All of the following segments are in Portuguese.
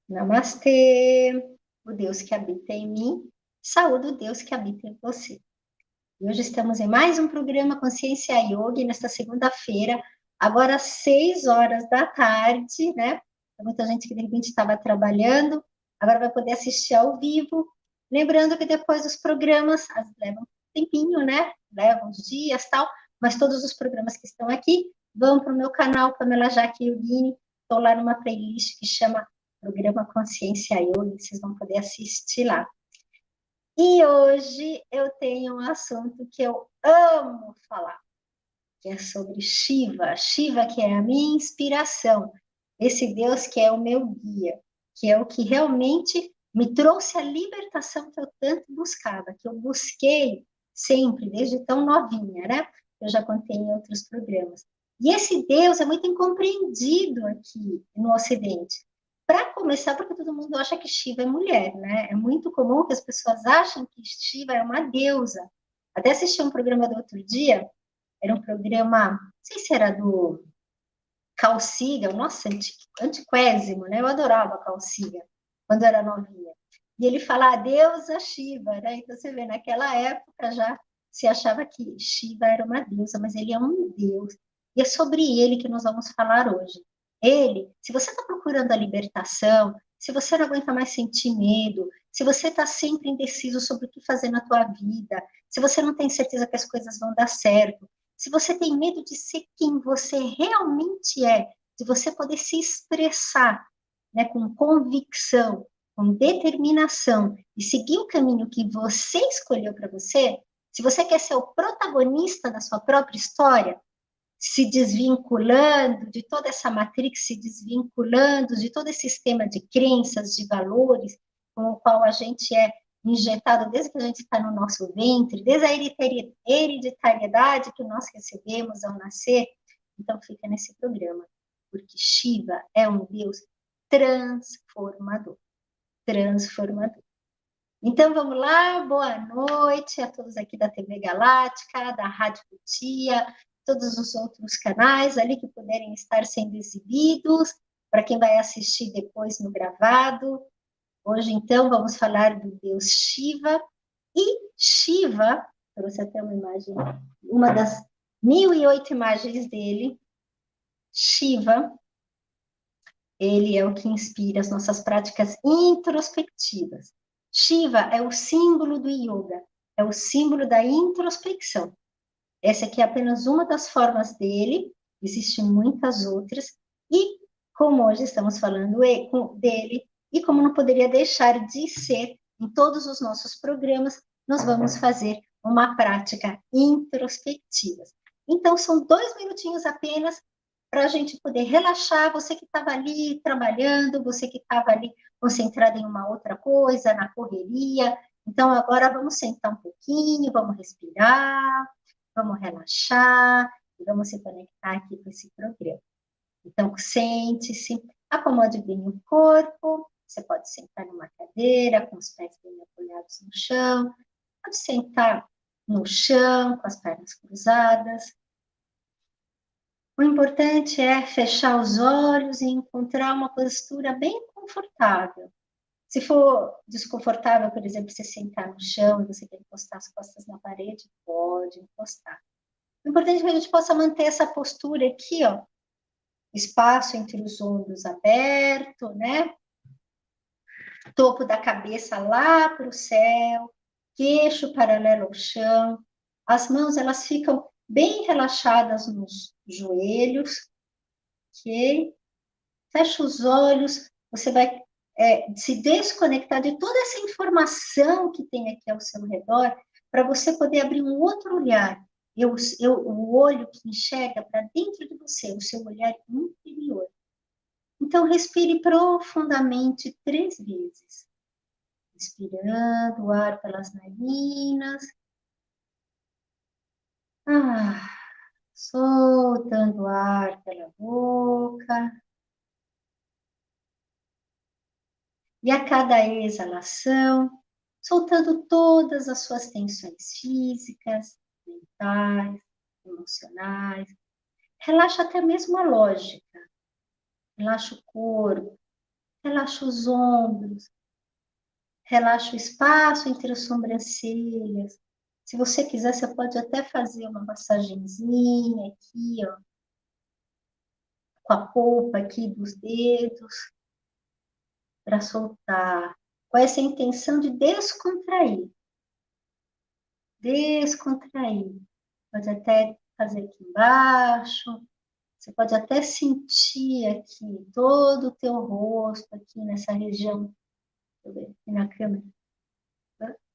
Namastê, o Deus que habita em mim, saúde o Deus que habita em você. E hoje estamos em mais um programa Consciência Yoga, nesta segunda-feira, agora às 6 horas da tarde, né? Tem muita gente que de repente estava trabalhando, agora vai poder assistir ao vivo. Lembrando que depois dos programas, levam um tempinho, né? Levam uns dias tal, mas todos os programas que estão aqui vão para o meu canal, Pamela Jaque Yogini. Estou lá numa playlist que chama Programa Consciência Yoga, vocês vão poder assistir lá. E hoje eu tenho um assunto que eu amo falar, que é sobre Shiva. Shiva, que é a minha inspiração, esse Deus que é o meu guia, que é o que realmente me trouxe a libertação que eu tanto buscava, que eu busquei sempre, desde tão novinha, né? Eu já contei em outros programas. E esse Deus é muito incompreendido aqui no Ocidente. Para começar, porque todo mundo acha que Shiva é mulher, né? É muito comum que as pessoas achem que Shiva é uma deusa. Até assisti um programa do outro dia, era um programa, não sei se era do Carl Sagan, nossa, antiquésimo, né? Eu adorava Carl Sagan, quando eu era novinha. E ele fala a deusa Shiva, né? Então você vê, naquela época já se achava que Shiva era uma deusa, mas ele é um deus. E é sobre ele que nós vamos falar hoje. Ele, se você está procurando a libertação, se você não aguenta mais sentir medo, se você está sempre indeciso sobre o que fazer na tua vida, se você não tem certeza que as coisas vão dar certo, se você tem medo de ser quem você realmente é, de você poder se expressar, né, com convicção, com determinação e seguir o caminho que você escolheu para você, se você quer ser o protagonista da sua própria história, se desvinculando de toda essa matrix, se desvinculando de todo esse sistema de crenças, de valores, com o qual a gente é injetado desde que a gente está no nosso ventre, desde a hereditariedade que nós recebemos ao nascer. Então, fica nesse programa, porque Shiva é um Deus transformador, transformador. Então, vamos lá, boa noite a todos aqui da TV Galáctica, da Rádio Cutia, todos os outros canais ali que puderem estar sendo exibidos, para quem vai assistir depois no gravado. Hoje, então, vamos falar do Deus Shiva. E Shiva, trouxe até uma imagem, uma das 1008 imagens dele. Shiva, ele é o que inspira as nossas práticas introspectivas. Shiva é o símbolo do yoga, é o símbolo da introspecção. Essa aqui é apenas uma das formas dele, existem muitas outras, e como hoje estamos falando dele, e como não poderia deixar de ser, em todos os nossos programas, nós vamos fazer uma prática introspectiva. Então, são 2 minutinhos apenas para a gente poder relaxar, você que estava ali trabalhando, você que estava ali concentrado em uma outra coisa, na correria. Então, agora vamos sentar um pouquinho, vamos respirar, vamos relaxar e vamos se conectar aqui com esse programa. Então, sente-se, acomode bem o corpo, você pode sentar numa cadeira, com os pés bem apoiados no chão, pode sentar no chão, com as pernas cruzadas. O importante é fechar os olhos e encontrar uma postura bem confortável. Se for desconfortável, por exemplo, você sentar no chão e você quer encostar as costas na parede, pode encostar. O importante é que a gente possa manter essa postura aqui, ó, espaço entre os ombros aberto, né? Topo da cabeça lá para o céu, queixo paralelo ao chão. As mãos, elas ficam bem relaxadas nos joelhos, ok? Fecha os olhos, você vai se desconectar de toda essa informação que tem aqui ao seu redor, para você poder abrir um outro olhar. O olho que enxerga para dentro de você, o seu olhar interior. Então, respire profundamente 3 vezes. Inspirando o ar pelas narinas. Soltando o ar pela boca. E a cada exalação, soltando todas as suas tensões físicas, mentais, emocionais. Relaxa até mesmo a lógica. Relaxa o corpo. Relaxa os ombros. Relaxa o espaço entre as sobrancelhas. Se você quiser, você pode até fazer uma massagenzinha aqui, ó, com a polpa aqui dos dedos, para soltar. Com essa intenção de descontrair. Descontrair. Pode até fazer aqui embaixo. Você pode até sentir aqui todo o teu rosto, aqui nessa região. Deixa eu ver aqui na câmera.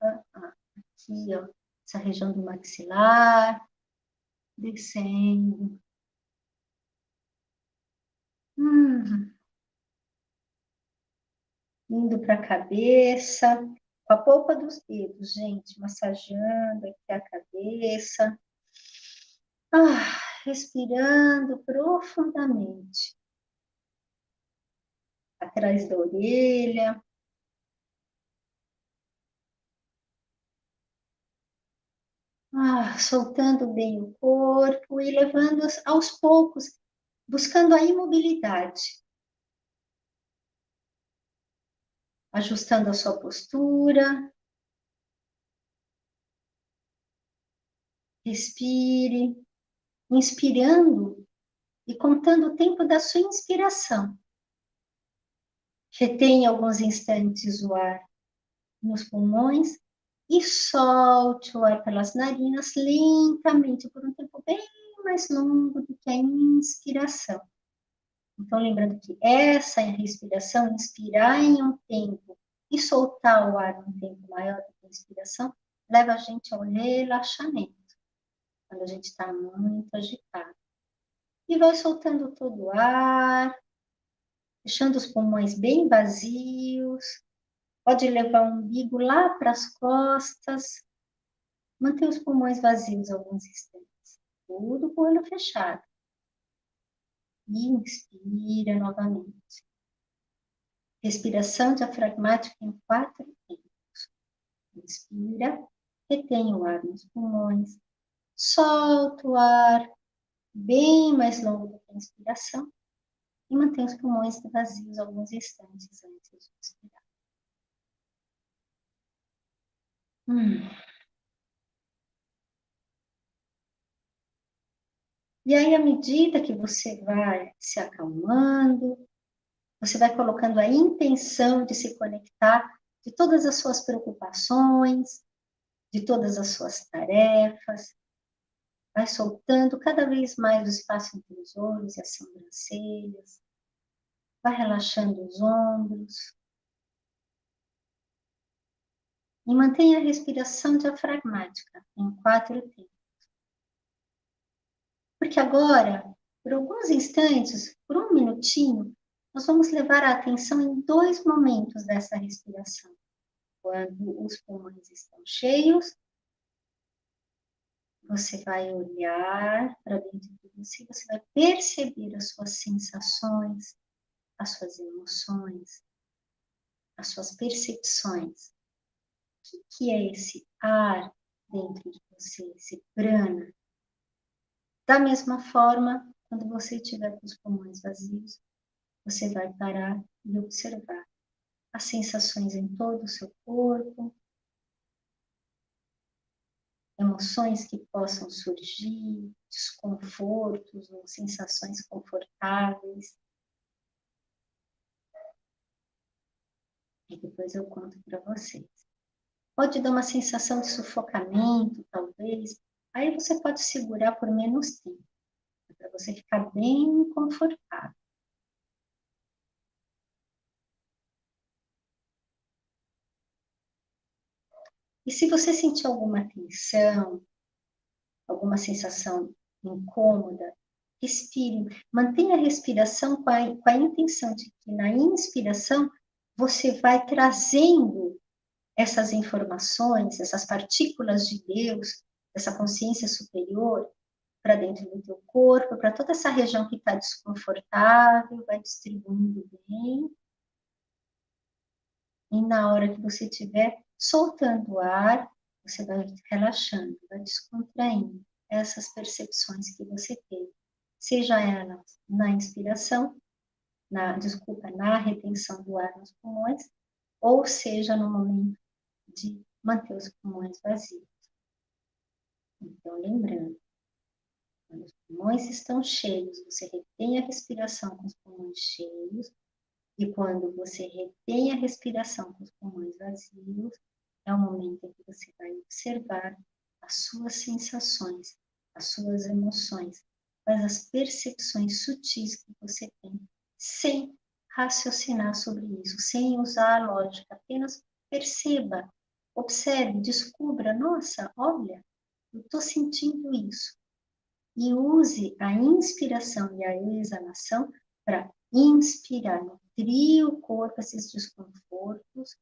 Aqui, ó. Essa região do maxilar. Descendo. Indo para a cabeça, com a polpa dos dedos, gente, massageando aqui a cabeça. Respirando profundamente. Atrás da orelha. Soltando bem o corpo e levando aos poucos, buscando a imobilidade. Ajustando a sua postura. Respire, inspirando e contando o tempo da sua inspiração. Retenha alguns instantes o ar nos pulmões e solte o ar pelas narinas lentamente por um tempo bem mais longo do que a inspiração. Então, lembrando que essa respiração, inspirar em um tempo e soltar o ar num tempo maior do que a inspiração, leva a gente ao relaxamento, quando a gente está muito agitado. E vai soltando todo o ar, deixando os pulmões bem vazios. Pode levar o umbigo lá para as costas. Mantenha os pulmões vazios alguns instantes. Tudo com o olho fechado. E inspira novamente. Respiração diafragmática em 4 tempos. Inspira, retém o ar nos pulmões. Solta o ar bem mais longo do que a inspiração. E mantém os pulmões vazios alguns instantes antes de expirar. E aí, à medida que você vai se acalmando, você vai colocando a intenção de se conectar de todas as suas preocupações, de todas as suas tarefas, vai soltando cada vez mais o espaço entre os olhos e as sobrancelhas, vai relaxando os ombros, e mantenha a respiração diafragmática em 4 tempos. Porque agora, por alguns instantes, por um minutinho, nós vamos levar a atenção em 2 momentos dessa respiração. Quando os pulmões estão cheios, você vai olhar para dentro de você, você vai perceber as suas sensações, as suas emoções, as suas percepções. O que é esse ar dentro de você, esse prana? Da mesma forma, quando você estiver com os pulmões vazios, você vai parar e observar as sensações em todo o seu corpo, emoções que possam surgir, desconfortos ou sensações confortáveis. E depois eu conto para vocês. Pode dar uma sensação de sufocamento, talvez. Aí você pode segurar por menos tempo, para você ficar bem confortável. E se você sentir alguma tensão, alguma sensação incômoda, respire. Mantenha a respiração com a intenção de que na inspiração você vai trazendo essas informações, essas partículas de Deus, essa consciência superior, para dentro do teu corpo, para toda essa região que está desconfortável, vai distribuindo bem. E na hora que você estiver soltando o ar, você vai relaxando, vai descontraindo essas percepções que você teve, seja elas na inspiração na retenção do ar nos pulmões, ou seja, no momento de manter os pulmões vazios. Então, lembrando, quando os pulmões estão cheios, você retém a respiração com os pulmões cheios, e quando você retém a respiração com os pulmões vazios, é o momento em que você vai observar as suas sensações, as suas emoções, quais as percepções sutis que você tem, sem raciocinar sobre isso, sem usar a lógica, apenas perceba, observe, descubra, nossa, olha, eu estou sentindo isso. E use a inspiração e a exalação para inspirar, nutrir o corpo, esses desconfortos,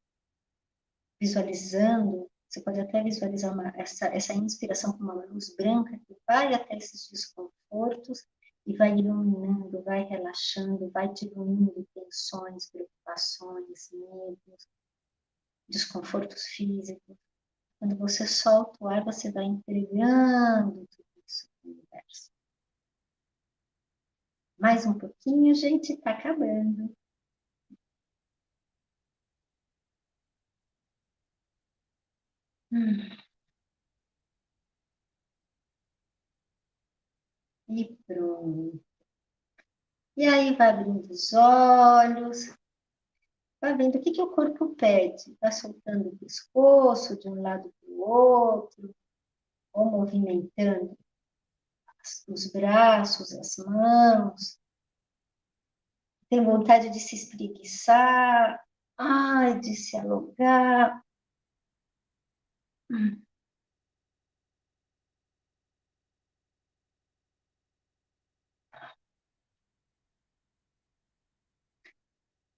visualizando, você pode até visualizar essa inspiração com uma luz branca que vai até esses desconfortos e vai iluminando, vai relaxando, vai diluindo tensões, preocupações, medos, desconfortos físicos. Quando você solta o ar, você vai entregando tudo isso para o universo. Mais um pouquinho, gente, está acabando. E pronto. E aí vai abrindo os olhos, vai vendo o que o corpo pede. Vai soltando o pescoço de um lado para o outro, ou movimentando os braços, as mãos. Tem vontade de se espreguiçar, ai, de se alongar.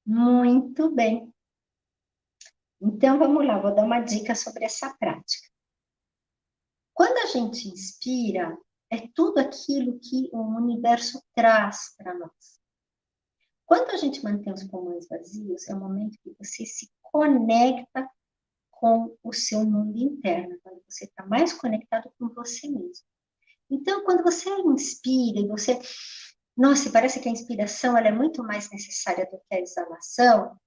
Muito bem. Então, vamos lá, vou dar uma dica sobre essa prática. Quando a gente inspira, é tudo aquilo que o universo traz para nós. Quando a gente mantém os pulmões vazios, é o momento que você se conecta com o seu mundo interno, quando você está mais conectado com você mesmo. Então, quando você inspira e você... Nossa, parece que a inspiração ela é muito mais necessária do que a exalação.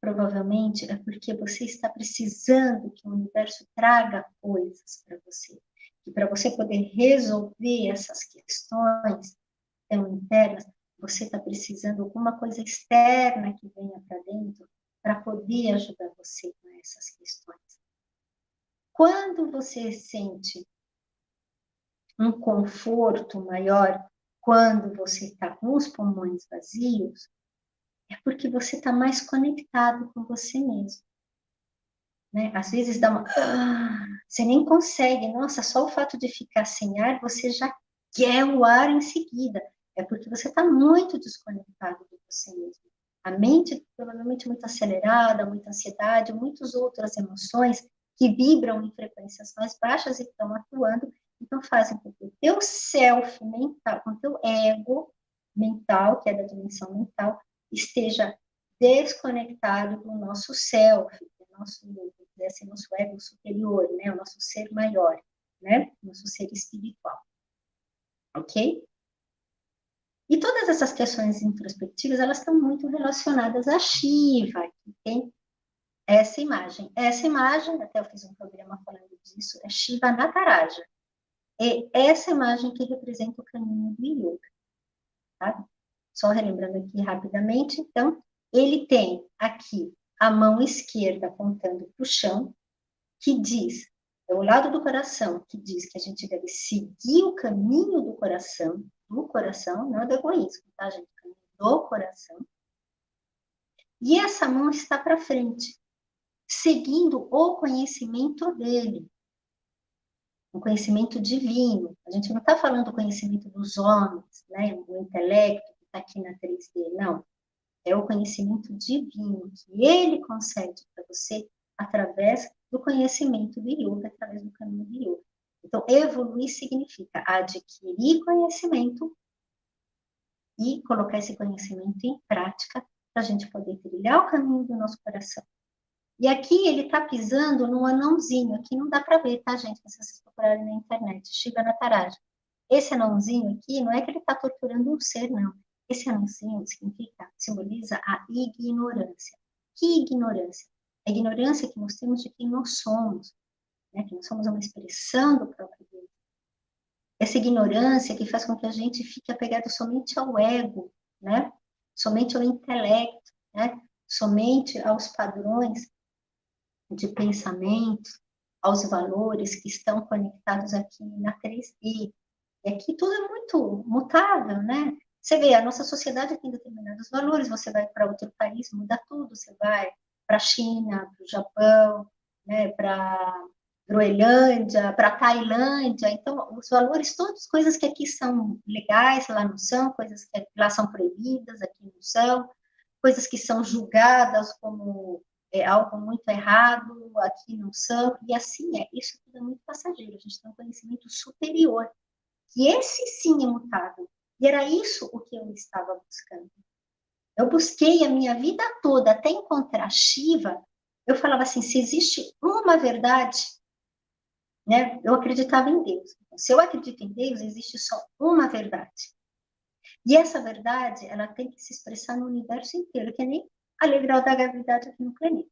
Provavelmente é porque você está precisando que o universo traga coisas para você. E para você poder resolver essas questões tão internas, você está precisando de alguma coisa externa que venha para dentro para poder ajudar você com essas questões. Quando você sente um conforto maior, quando você está com os pulmões vazios, é porque você está mais conectado com você mesmo. Né? Às vezes dá uma... você nem consegue. Nossa, só o fato de ficar sem ar, você já quer o ar em seguida. É porque você está muito desconectado de você mesmo. A mente provavelmente muito acelerada, muita ansiedade, muitas outras emoções que vibram em frequências mais baixas e estão atuando, então fazem com que o teu self mental, com o teu ego mental, que é da dimensão mental, esteja desconectado do nosso self, do nosso, desse nosso ego superior, né? O nosso ser maior, né? O nosso ser espiritual. Ok? E todas essas questões introspectivas, elas estão muito relacionadas a Shiva, que tem essa imagem. Essa imagem, até eu fiz um programa falando disso, é Shiva Nataraja. É essa imagem que representa o caminho do yoga. Tá? Só relembrando aqui rapidamente, então, ele tem aqui a mão esquerda apontando para o chão, que diz, é o lado do coração, que diz que a gente deve seguir o caminho do coração, não é do egoísmo, tá, gente? O caminho do coração. E essa mão está para frente, seguindo o conhecimento dele, o conhecimento divino. A gente não está falando do conhecimento dos homens, né? O intelecto que está aqui na 3D, não. É o conhecimento divino que ele concede para você através do conhecimento do yoga, através do caminho do yoga. Então, evoluir significa adquirir conhecimento e colocar esse conhecimento em prática para a gente poder trilhar o caminho do nosso coração. E aqui ele está pisando num anãozinho, aqui não dá para ver, tá, gente? Se vocês procurarem na internet, Shiva Nataraja. Esse anãozinho aqui, não é que ele está torturando um ser, não. Esse anuncinho simboliza a ignorância. Que ignorância? A ignorância que nós temos de quem nós somos, né? Que nós somos uma expressão do próprio Deus. Essa ignorância que faz com que a gente fique apegado somente ao ego, né? Somente ao intelecto, né? Somente aos padrões de pensamento, aos valores que estão conectados aqui na 3D. E aqui tudo é muito mutável, né? Você vê, a nossa sociedade tem determinados valores, você vai para outro país, muda tudo, você vai para a China, para o Japão, né, para Groenlândia, para Tailândia, então os valores, todas coisas que aqui são legais, lá não são, coisas que lá são proibidas, aqui não são, coisas que são julgadas como algo muito errado, aqui não são, e assim é, isso tudo é muito passageiro, a gente tem um conhecimento superior, que esse sim é mutável. E era isso o que eu estava buscando. Eu busquei a minha vida toda até encontrar Shiva. Eu falava assim, se existe uma verdade, né? Eu acreditava em Deus. Então, se eu acredito em Deus, existe só uma verdade. E essa verdade, ela tem que se expressar no universo inteiro, que nem a lei da gravidade aqui no planeta.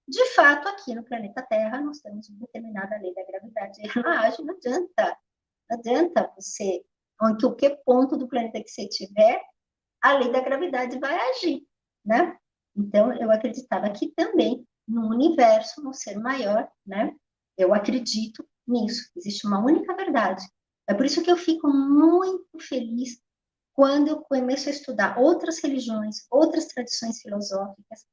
De fato, aqui no planeta Terra, nós temos uma determinada lei da gravidade. Ela age, não adianta. Não adianta você, em qualquer ponto do planeta que você estiver, a lei da gravidade vai agir, né? Então, eu acreditava que também no universo, no ser maior, né? Eu acredito nisso. Existe uma única verdade. É por isso que eu fico muito feliz quando eu começo a estudar outras religiões, outras tradições filosóficas,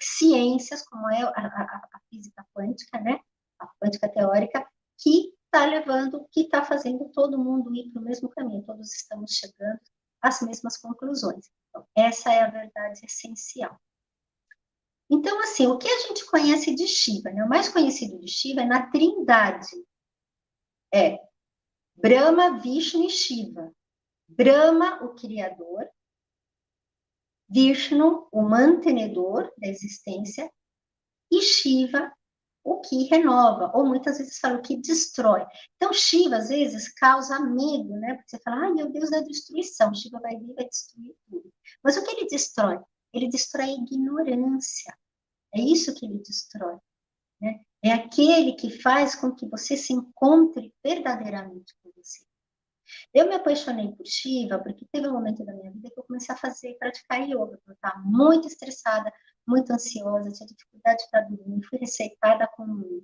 ciências, como é a física quântica, né? A quântica teórica, que está levando, que está fazendo todo mundo ir para o mesmo caminho, todos estamos chegando às mesmas conclusões. Então, essa é a verdade essencial. Então, assim, o que a gente conhece de Shiva, né? O mais conhecido de Shiva é na Trindade. É Brahma, Vishnu e Shiva. Brahma, o criador, Vishnu, o mantenedor da existência, e Shiva, o que renova, ou muitas vezes fala o que destrói. Então, Shiva, às vezes, causa medo, né? Porque você fala, ai, meu Deus da destruição, Shiva vai vir e vai destruir tudo. Mas o que ele destrói? Ele destrói a ignorância. É isso que ele destrói, né? É aquele que faz com que você se encontre verdadeiramente com você. Eu me apaixonei por Shiva porque teve um momento da minha vida que eu comecei a praticar yoga. Eu estava muito estressada, muito ansiosa, tinha dificuldade para dormir, fui receitada com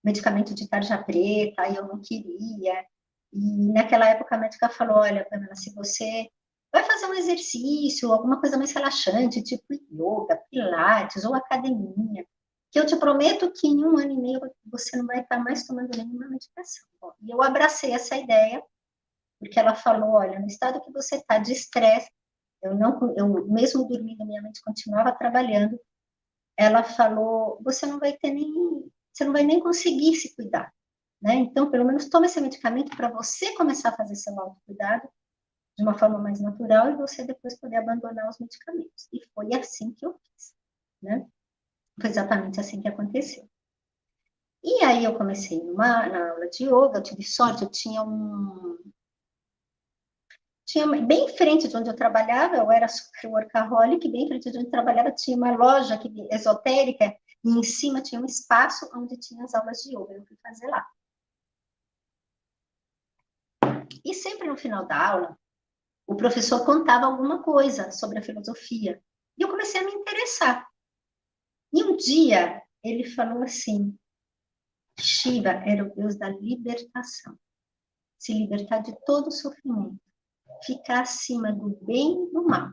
medicamento de tarja preta, e eu não queria. E naquela época a médica falou, olha, Pamela, se você vai fazer um exercício, alguma coisa mais relaxante, tipo yoga, pilates ou academia, que eu te prometo que em 1 ano e meio você não vai estar mais tomando nenhuma medicação. Bom, e eu abracei essa ideia, porque ela falou, olha, no estado que você está de estresse, eu mesmo dormindo, minha mente continuava trabalhando, ela falou, você não vai nem conseguir se cuidar, né? Então, pelo menos tome esse medicamento para você começar a fazer seu autocuidado de uma forma mais natural e você depois poder abandonar os medicamentos. E foi assim que eu fiz, né? Foi exatamente assim que aconteceu. E aí eu comecei na aula de yoga, eu tive sorte, eu tinha bem em frente de onde eu trabalhava, eu era super workaholic, bem em frente de onde eu trabalhava tinha uma loja esotérica e em cima tinha um espaço onde tinha as aulas de yoga, eu fui fazer lá. E sempre no final da aula, o professor contava alguma coisa sobre a filosofia. E eu comecei a me interessar. E um dia, ele falou assim, Shiva era o Deus da libertação. Se libertar de todo o sofrimento. Ficar acima do bem e do mal.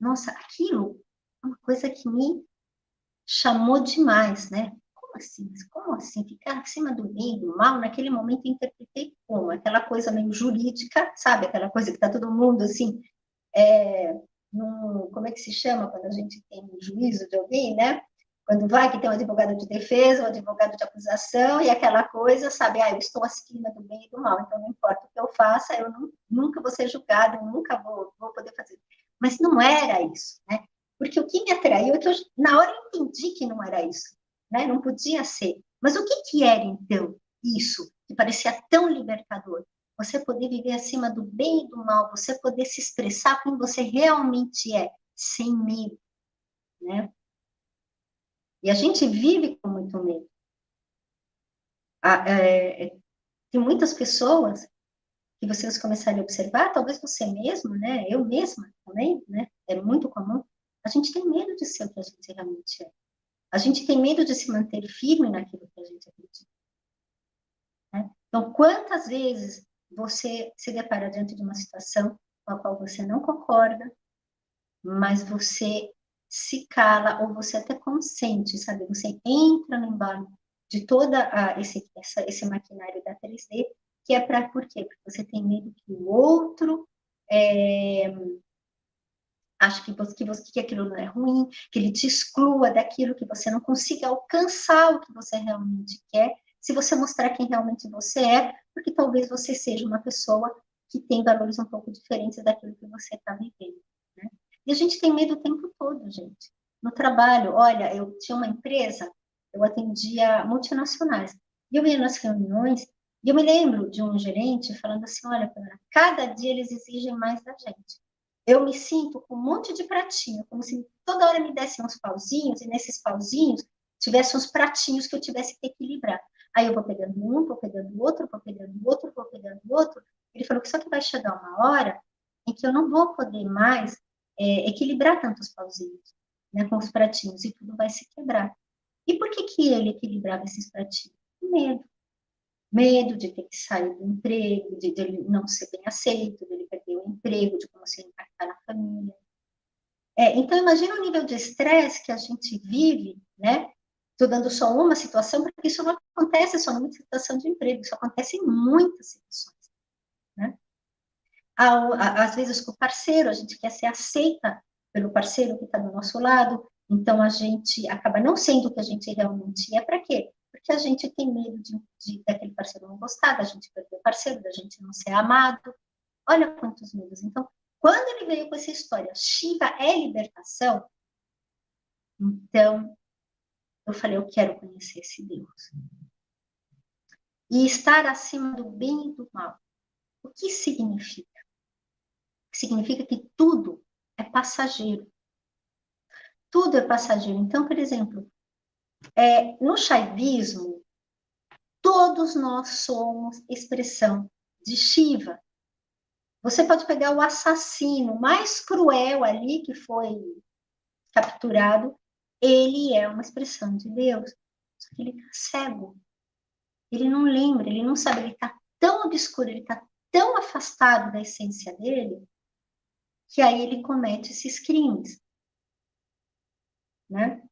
Nossa, aquilo é uma coisa que me chamou demais, né? Como assim? Como assim? Ficar acima do bem e do mal? Naquele momento eu interpretei como? Aquela coisa meio jurídica, sabe? Aquela coisa que tá todo mundo assim, como é que se chama quando a gente tem um juízo de alguém, né? Quando vai que tem um advogado de defesa, um advogado de acusação, e aquela coisa, sabe? Eu estou acima do bem e do mal, então não importa o que eu faça, eu nunca vou ser julgado, eu nunca vou poder fazer. Mas não era isso, né? Porque o que me atraiu é que na hora eu entendi que não era isso, né? Não podia ser. Mas o que era, então, isso, que parecia tão libertador? você poder viver acima do bem e do mal, você poder se expressar quem você realmente é, sem medo, né? E a gente vive com muito medo. Tem muitas pessoas que vocês começarem a observar, talvez você mesmo, né? Eu mesma também, né? É muito comum. A gente tem medo de ser o que a gente realmente é. A gente tem medo de se manter firme naquilo que a gente acredita, né? Então, quantas vezes você se depara diante de uma situação com a qual você não concorda, mas você se cala, ou você até consente, sabe? Você entra no embalo de toda esse maquinário da 3D, que é para por quê? Porque você tem medo que o outro ache que aquilo não é ruim, que ele te exclua daquilo, que você não consiga alcançar o que você realmente quer, se você mostrar quem realmente você é, porque talvez você seja uma pessoa que tem valores um pouco diferentes daquilo que você está vivendo, né? E a gente tem medo o tempo todo, gente. No trabalho, olha, eu tinha uma empresa, eu atendia multinacionais, e eu ia nas reuniões, e eu me lembro de um gerente falando assim, olha, cada dia eles exigem mais da gente. Eu me sinto com um monte de pratinho, como se toda hora me dessem uns pauzinhos, e nesses pauzinhos tivesse uns pratinhos que eu tivesse que equilibrar. Aí eu vou pegando um, vou pegando outro, vou pegando outro, vou pegando outro. Ele falou que só que vai chegar uma hora em que eu não vou poder mais equilibrar tantos pauzinhos, né, com os pratinhos, e tudo vai se quebrar. E por que que ele equilibrava esses pratinhos? Medo. Medo de ter que sair do emprego, de ele não ser bem aceito, de ele perder o emprego, de como se impactar na família. Então, imagina o nível de estresse que a gente vive, né? Estou dando só uma situação, porque isso não acontece só numa situação de emprego, isso acontece em muitas situações, né? Às vezes com o parceiro, a gente quer ser aceita pelo parceiro que está do nosso lado, então a gente acaba não sendo o que a gente realmente é. Para quê? Porque a gente tem medo daquele parceiro não gostar, da gente perder o parceiro, da gente não ser amado. Olha quantos medos. Então, quando ele veio com essa história, Shiva é libertação, então eu falei, eu quero conhecer esse Deus. E estar acima do bem e do mal. O que significa? Significa que tudo é passageiro. Tudo é passageiro. Então, por exemplo, no Shaivismo, todos nós somos expressão de Shiva. Você pode pegar o assassino mais cruel ali que foi capturado, ele é uma expressão de Deus. Só que ele está cego. Ele não lembra, ele não sabe, ele está tão obscuro, ele está tão afastado da essência dele, que aí ele comete esses crimes, né?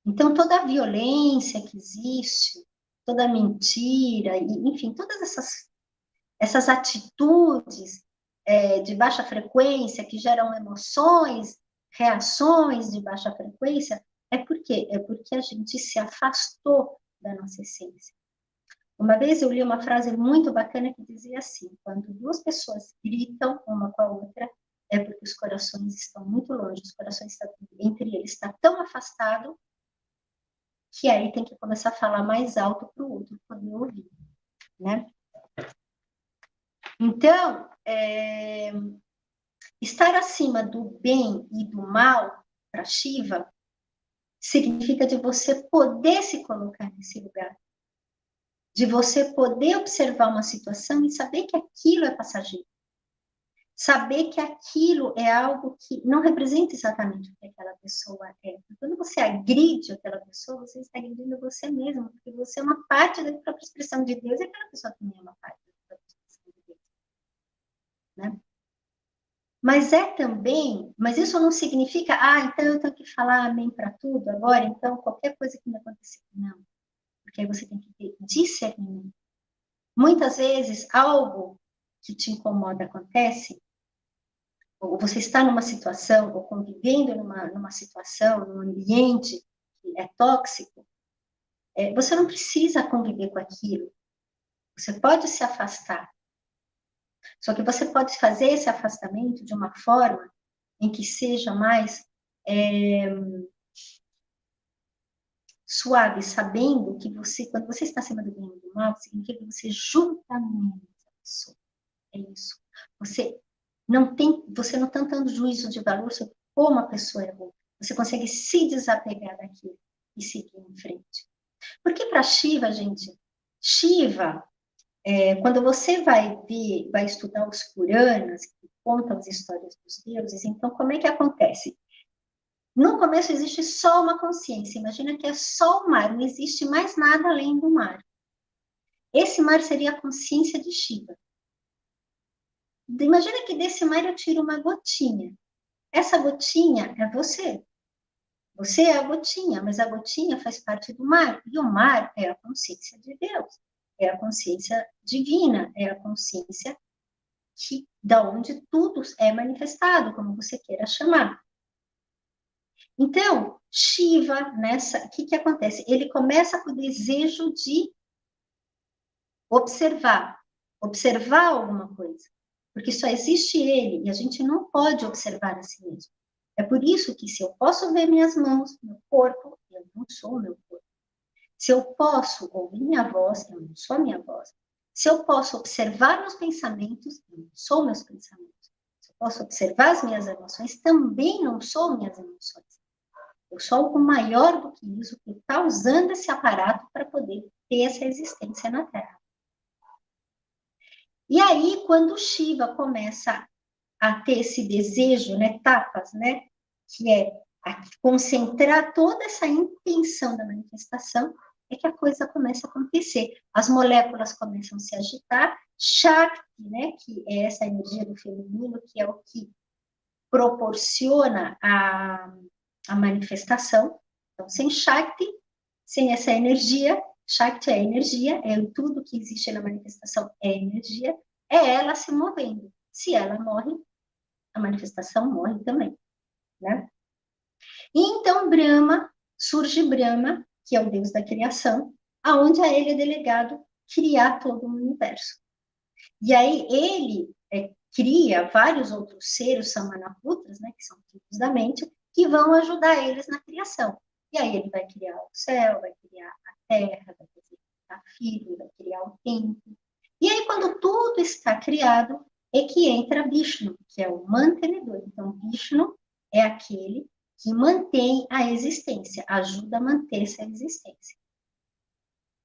Então, toda a violência que existe, toda a mentira, enfim, todas essas atitudes de baixa frequência que geram emoções, reações de baixa frequência, por quê? É porque a gente se afastou da nossa essência. Uma vez eu li uma frase muito bacana que dizia assim: quando duas pessoas gritam uma com a outra, é porque os corações estão muito longe, os corações entre eles está tão afastado que aí tem que começar a falar mais alto para o outro poder ouvir, né? Então, estar acima do bem e do mal para Shiva significa de você poder se colocar nesse lugar, de você poder observar uma situação e saber que aquilo é passageiro, saber que aquilo é algo que não representa exatamente o que aquela pessoa é. Quando você agride aquela pessoa, você está agredindo você mesmo, porque você é uma parte da própria expressão de Deus e aquela pessoa também é uma parte da própria expressão de Deus, né? Mas isso não significa, então eu tenho que falar amém para tudo agora, então qualquer coisa que me acontecer, não. Porque aí você tem que ter discernimento. Muitas vezes, algo que te incomoda acontece, ou você está numa situação, ou convivendo numa situação, num ambiente que é tóxico, você não precisa conviver com aquilo. Você pode se afastar. Só que você pode fazer esse afastamento de uma forma em que seja mais suave, sabendo que você, quando você está acima do bem e do mal, significa que você julga menos. pessoa. É isso. Você você não está dando juízo de valor sobre como a pessoa é boa. Você consegue se desapegar daquilo e seguir em frente. Porque para Shiva, gente, Shiva, quando você vai ver, vai estudar os Puranas, que contam as histórias dos deuses, então como é que acontece? No começo existe só uma consciência, imagina que é só o mar, não existe mais nada além do mar. Esse mar seria a consciência de Shiva. Imagina que desse mar eu tiro uma gotinha. Essa gotinha é você. Você é a gotinha, mas a gotinha faz parte do mar. E o mar é a consciência de Deus. É a consciência divina. É a consciência da onde tudo é manifestado, como você queira chamar. Então, Shiva, o que acontece? Ele começa com o desejo de observar alguma coisa. Porque só existe ele, e a gente não pode observar a si mesmo. É por isso que se eu posso ver minhas mãos, meu corpo, eu não sou o meu corpo. Se eu posso ouvir minha voz, eu não sou a minha voz. Se eu posso observar meus pensamentos, eu não sou meus pensamentos. Se eu posso observar as minhas emoções, também não sou minhas emoções. Eu sou algo maior do que isso, que está usando esse aparato para poder ter essa existência na Terra. E aí, quando Shiva começa a ter esse desejo, tapas, que é concentrar toda essa intenção da manifestação, é que a coisa começa a acontecer. As moléculas começam a se agitar, Shakti, que é essa energia do feminino, que é o que proporciona a manifestação. Então, sem Shakti, sem essa energia, Shakti é energia, é tudo que existe na manifestação é energia, é ela se movendo. Se ela morre, a manifestação morre também, E então surge Brahma, que é o deus da criação, aonde a ele é delegado criar todo o universo. E aí ele cria vários outros seres, Samanaputras, que são filhos da mente, que vão ajudar eles na criação. E aí ele vai criar o céu, vai criar a terra, vai criar filho, vai criar o tempo. E aí, quando tudo está criado, é que entra Vishnu, que é o mantenedor. Então, Vishnu é aquele que mantém a existência, ajuda a manter essa existência.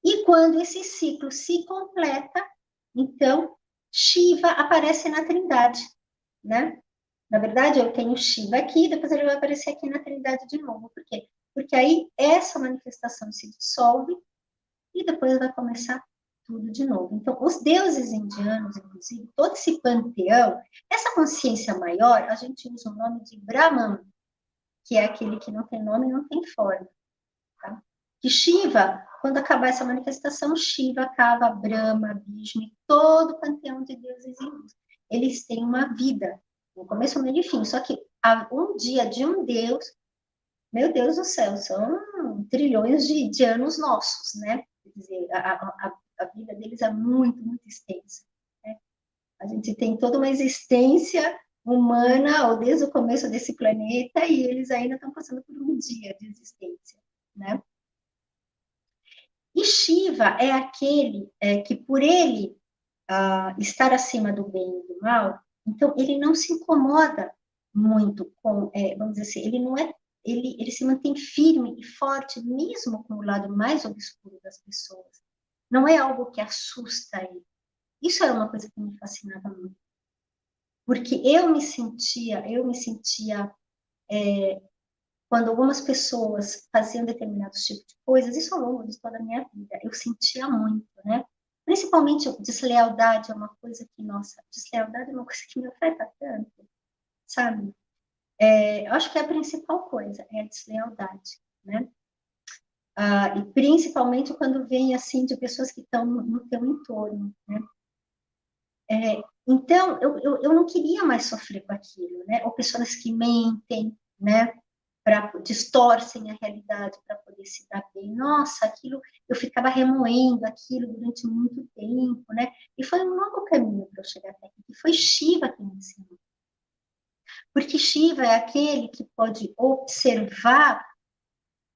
E quando esse ciclo se completa, então, Shiva aparece na Trindade, Na verdade, eu tenho Shiva aqui, depois ele vai aparecer aqui na Trindade de novo. Por quê? Porque aí essa manifestação se dissolve e depois vai começar tudo de novo. Então, os deuses indianos, inclusive, todo esse panteão, essa consciência maior, a gente usa o nome de Brahman, que é aquele que não tem nome e não tem forma. Tá? Que Shiva, quando acabar essa manifestação, Shiva acaba Brahma, Vishnu, todo o panteão de deuses hindus. Eles têm uma vida, no começo, meio e fim. Só que um dia de um deus, meu Deus do céu, são trilhões de anos nossos, Quer dizer, a vida deles é muito, muito extensa. A gente tem toda uma existência humana, ou desde o começo desse planeta, e eles ainda estão passando por um dia de existência, E Shiva é aquele que, por ele estar acima do bem e do mal, então ele não se incomoda muito com, vamos dizer assim, ele não é, ele se mantém firme e forte, mesmo com o lado mais obscuro das pessoas. Não é algo que assusta ele. Isso era uma coisa que me fascinava muito. Porque eu me sentia quando algumas pessoas faziam determinados tipos de coisas, isso ao longo de toda a minha vida, eu sentia muito, Principalmente deslealdade é uma coisa que, nossa, deslealdade é uma coisa que me afeta tanto, sabe? Eu acho que é a principal coisa, é a deslealdade, e principalmente quando vem, assim, de pessoas que estão no teu entorno, Então, eu não queria mais sofrer com aquilo, Ou pessoas que mentem, distorcem a realidade para poder se dar bem. Nossa, aquilo, eu ficava remoendo aquilo durante muito tempo, E foi um longo caminho para eu chegar até aqui. E foi Shiva que me ensinou. Porque Shiva é aquele que pode observar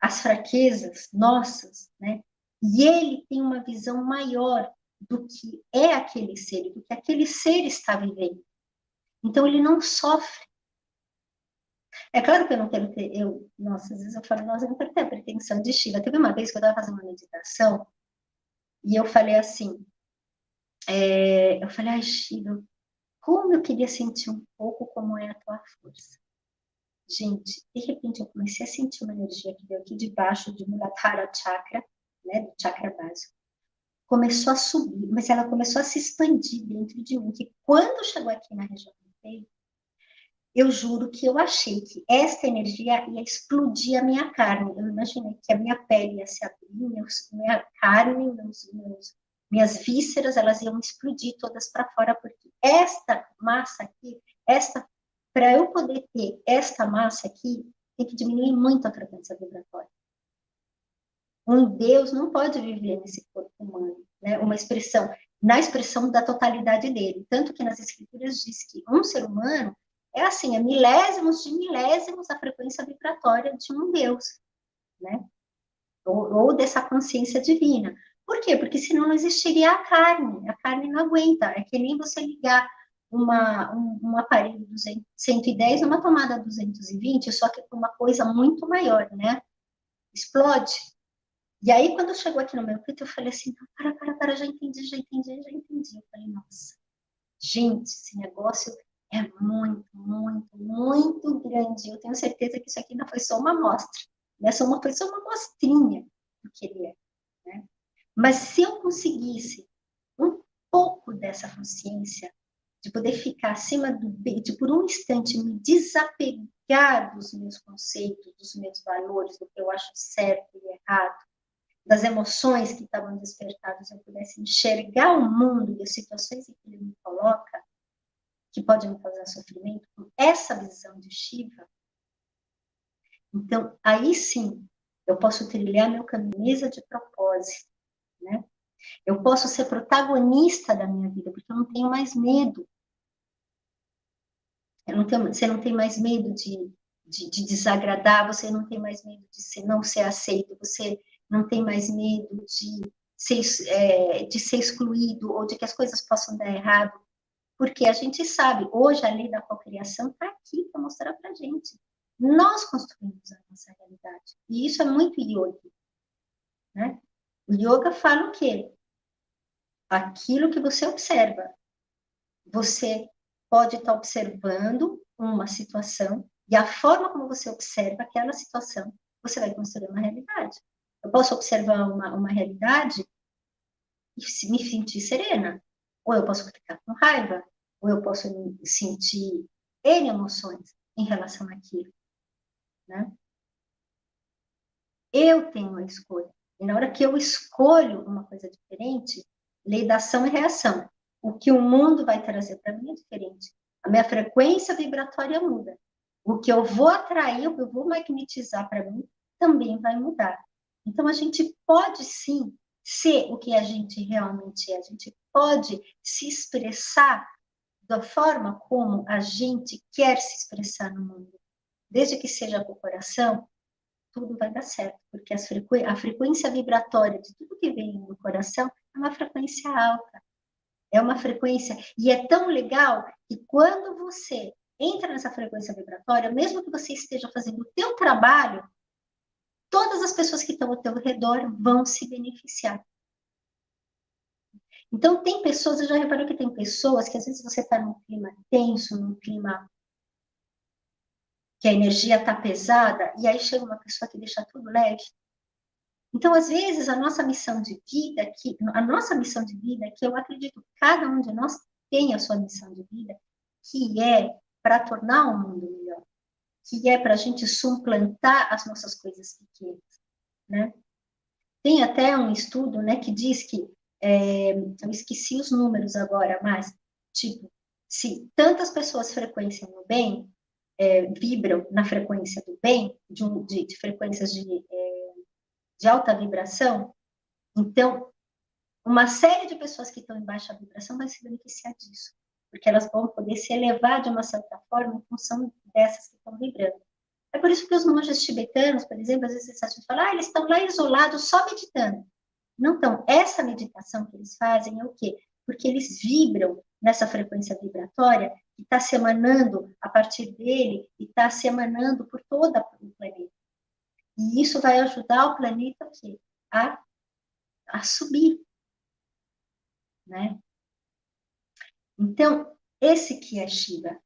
as fraquezas nossas, E ele tem uma visão maior do que é aquele ser, do que aquele ser está vivendo. Então, ele não sofre. É claro que eu não quero ter, nossa, às vezes eu falo, nossa, eu não quero ter a pretensão de Shiva. Teve uma vez que eu estava fazendo uma meditação e eu falei assim, eu falei, ai, Shiva, como eu queria sentir um pouco como é a tua força. Gente, de repente eu comecei a sentir uma energia que veio aqui debaixo de Muladhara Chakra, né, do chakra básico. Começou a subir, mas ela começou a se expandir dentro de mim, que quando chegou aqui na região do peito, eu juro que eu achei que esta energia ia explodir a minha carne. Eu imaginei que a minha pele ia se abrir, minha carne, minhas vísceras, elas iam explodir todas para fora, porque esta massa aqui, para eu poder ter esta massa aqui, tem que diminuir muito a frequência vibratória. Um Deus não pode viver nesse corpo humano, né? Na expressão da totalidade dele. Tanto que nas escrituras diz que um ser humano é assim, é milésimos de milésimos a frequência vibratória de um Deus, né? Ou dessa consciência divina. Por quê? Porque senão não existiria a carne não aguenta. É que nem você ligar um aparelho 110 numa tomada 220, só que com uma coisa muito maior, né? Explode. E aí, quando chegou aqui no meu peito, eu falei assim, para, já entendi. Eu falei, nossa, gente, esse negócio é muito, muito, muito grande. Eu tenho certeza que isso aqui não foi só uma amostra, né? Foi só uma amostrinha do que ele é, né? Mas se eu conseguisse um pouco dessa consciência, de poder ficar acima de por um instante me desapegar dos meus conceitos, dos meus valores, do que eu acho certo e errado, das emoções que estavam despertadas, eu pudesse enxergar o mundo e as situações em que ele me coloca, que podem me causar sofrimento, com essa visão de Shiva, então, aí sim, eu posso trilhar meu caminho de propósito, né? Eu posso ser protagonista da minha vida, porque eu não tenho mais medo. Você não tem mais medo de desagradar, você não tem mais medo de não ser aceito, você não tem mais medo de ser excluído ou de que as coisas possam dar errado, porque a gente sabe, hoje a lei da cocriação está aqui para mostrar para a gente. Nós construímos a nossa realidade. E isso é muito yoga, né? O yoga fala o quê? Aquilo que você observa. Você pode estar observando uma situação e a forma como você observa aquela situação, você vai construir uma realidade. Eu posso observar uma realidade e me sentir serena, ou eu posso ficar com raiva, ou eu posso me sentir N emoções em relação àquilo, né? Eu tenho uma escolha. E na hora que eu escolho uma coisa diferente, lei da ação e reação. O que o mundo vai trazer para mim é diferente. A minha frequência vibratória muda. O que eu vou atrair, o que eu vou magnetizar para mim, também vai mudar. Então, a gente pode sim ser o que a gente realmente é. A gente pode se expressar da forma como a gente quer se expressar no mundo. Desde que seja com o coração, tudo vai dar certo, porque a frequência vibratória de tudo que vem no coração é uma frequência alta, é uma frequência, e é tão legal que quando você entra nessa frequência vibratória, mesmo que você esteja fazendo o teu trabalho, todas as pessoas que estão ao teu redor vão se beneficiar. Então, tem pessoas, eu já reparei que tem pessoas que às vezes você está num clima tenso, num clima que a energia está pesada, e aí chega uma pessoa que deixa tudo leve. Então, às vezes, a nossa missão de vida, que eu acredito que cada um de nós tem a sua missão de vida, que é para tornar o mundo melhor, que é para a gente suplantar as nossas coisas pequenas, né? Tem até um estudo, né, que diz que, eu esqueci os números agora, mas, tipo, se tantas pessoas frequenciam no bem, vibram na frequência do bem, de frequências de alta vibração, então, uma série de pessoas que estão em baixa vibração vai se beneficiar disso, porque elas vão poder se elevar de uma certa forma em função dessas que estão vibrando. É por isso que os monges tibetanos, por exemplo, às vezes a gente fala, eles estão lá isolados só meditando. Não estão. Essa meditação que eles fazem é o quê? Porque eles vibram nessa frequência vibratória que está se emanando a partir dele e está se emanando por todo o planeta. E isso vai ajudar o planeta o quê? A subir, né? Então, esse que é Shiva.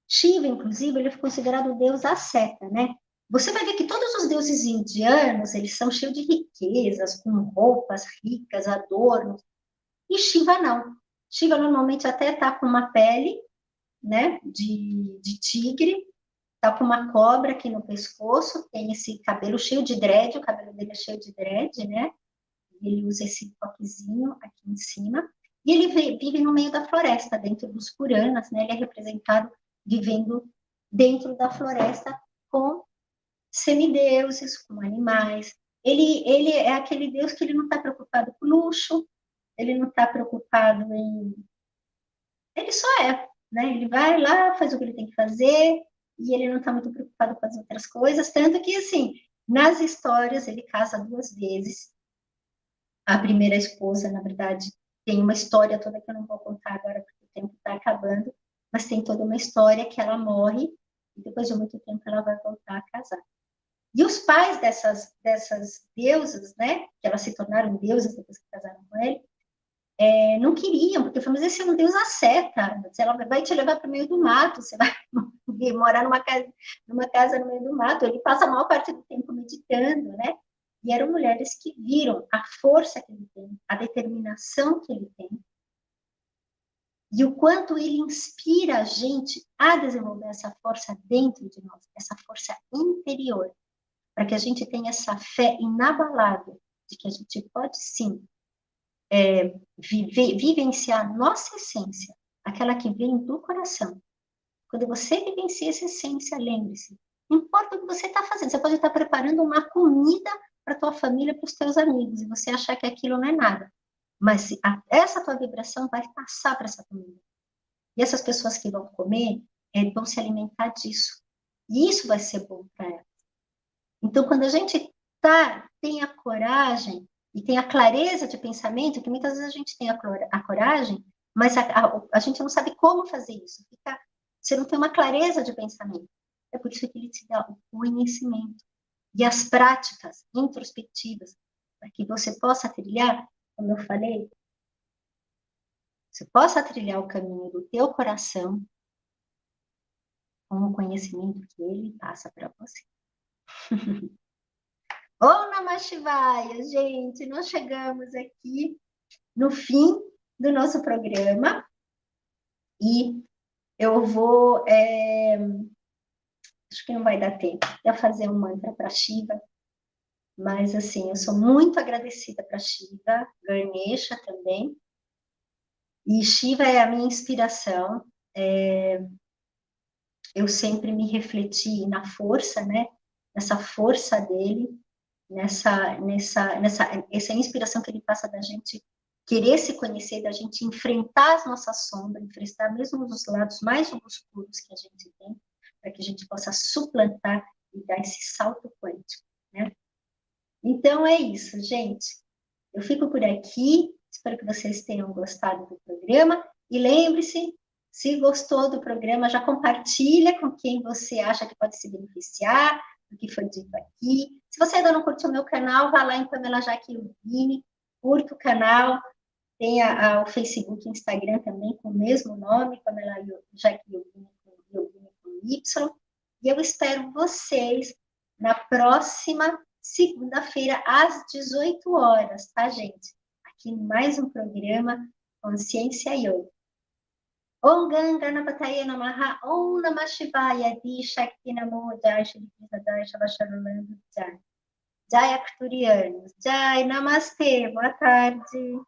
Shiva, inclusive, ele é considerado o deus da seta, né? Você vai ver que todos os deuses indianos, eles são cheios de riquezas, com roupas ricas, adornos. E Shiva não. Shiva normalmente até está com uma pele, né, de tigre, está com uma cobra aqui no pescoço, tem esse cabelo cheio de dread, o cabelo dele é cheio de dread, né? Ele usa esse coquezinho aqui em cima. E ele vive no meio da floresta, dentro dos Puranas, né? Ele é representado vivendo dentro da floresta com semideuses, com animais. Ele é aquele Deus que ele não está preocupado com luxo, ele não está preocupado em... Ele só é, né? Ele vai lá, faz o que ele tem que fazer, e ele não está muito preocupado com as outras coisas, tanto que, assim, nas histórias, ele casa 2 vezes. A primeira esposa, na verdade, tem uma história toda que eu não vou contar agora, porque o tempo está acabando, mas tem toda uma história que ela morre, e depois de muito tempo ela vai voltar a casar. E os pais dessas deusas, né, que elas se tornaram deusas depois que casaram com ele, não queriam, porque falou, mas esse é um deus asceta, ela vai te levar para o meio do mato, você vai morar numa casa no meio do mato, ele passa a maior parte do tempo meditando, né? E eram mulheres que viram a força que ele tem, a determinação que ele tem, e o quanto ele inspira a gente a desenvolver essa força dentro de nós, essa força interior, para que a gente tenha essa fé inabalável de que a gente pode sim vivenciar a nossa essência, aquela que vem do coração. Quando você vivencia essa essência, lembre-se, não importa o que você está fazendo, você pode estar preparando uma comida para a tua família, para os teus amigos, e você achar que aquilo não é nada. Mas essa tua vibração vai passar para essa comida. E essas pessoas que vão comer, vão se alimentar disso. E isso vai ser bom para elas. Então, quando a gente tem a coragem e tem a clareza de pensamento, que muitas vezes a gente tem a coragem, mas a gente não sabe como fazer isso. Você não tem uma clareza de pensamento. É por isso que ele te dá o conhecimento e as práticas introspectivas, para que você possa trilhar, como eu falei, você possa trilhar o caminho do teu coração com o conhecimento que ele passa para você. Om Namah Shivaya, gente, nós chegamos aqui no fim do nosso programa e eu vou, acho que não vai dar tempo de fazer um mantra para Shiva, mas assim, eu sou muito agradecida para Shiva, Ganesha também, e Shiva é a minha inspiração. Eu sempre me refleti na força, né? Nessa força dele, essa inspiração que ele passa da gente querer se conhecer, da gente enfrentar as nossas sombras, enfrentar mesmo os lados mais obscuros que a gente tem, para que a gente possa suplantar e dar esse salto quântico, né? Então é isso, gente. Eu fico por aqui, espero que vocês tenham gostado do programa, e lembre-se, se gostou do programa, já compartilha com quem você acha que pode se beneficiar do que foi dito aqui. Se você ainda não curtiu o meu canal, vá lá em Pamela Jaque Yogini, curta o canal, tem o Facebook e Instagram também com o mesmo nome, Pamela Jaque Yogini com Y, e eu espero vocês na próxima segunda-feira, às 18 horas, tá, gente? Aqui em mais um programa Consciência Yoga. Om Ganganapataye Namaha, Om Namah Shivaya, Di Shakti Namo, Jai Shri Krishna, Jai Shavasharulando, Jai. Jai Arcturianos, Jai, Namastê, boa tarde.